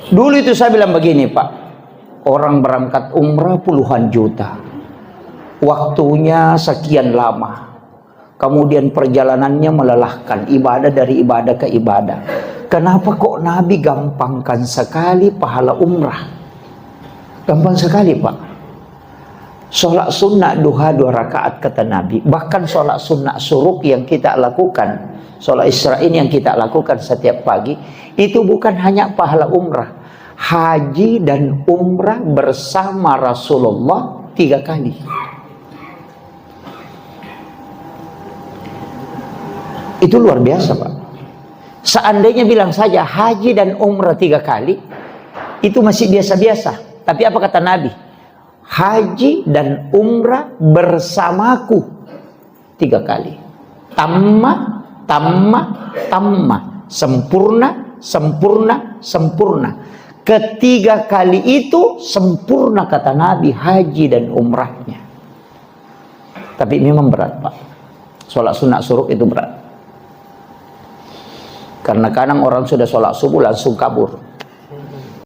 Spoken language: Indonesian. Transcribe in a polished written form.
Dulu itu saya bilang begini, Pak. Orang berangkat umrah puluhan juta. Waktunya sekian lama. Kemudian perjalanannya melelahkan, ibadah dari ibadah ke ibadah. Kenapa kok Nabi gampangkan sekali pahala umrah? Gampang sekali, Pak. Sholat sunnah duha 2 rakaat kata Nabi. Bahkan sholat sunnah suruk yang kita lakukan, sholat Isra'in yang kita lakukan setiap pagi, itu bukan hanya pahala umrah. Haji dan umrah bersama Rasulullah 3 kali. Itu luar biasa, Pak. Seandainya bilang saja haji dan umrah 3 kali, itu masih biasa-biasa. Tapi apa kata Nabi? Haji dan umrah bersamaku 3 kali. Tamma, tamma, tamma. Sempurna, sempurna, sempurna. Ketiga kali itu sempurna kata Nabi haji dan umrahnya. Tapi memang berat, Pak. Sholat sunnah suruk itu berat. Karena kadang orang sudah sholat subuh langsung kabur.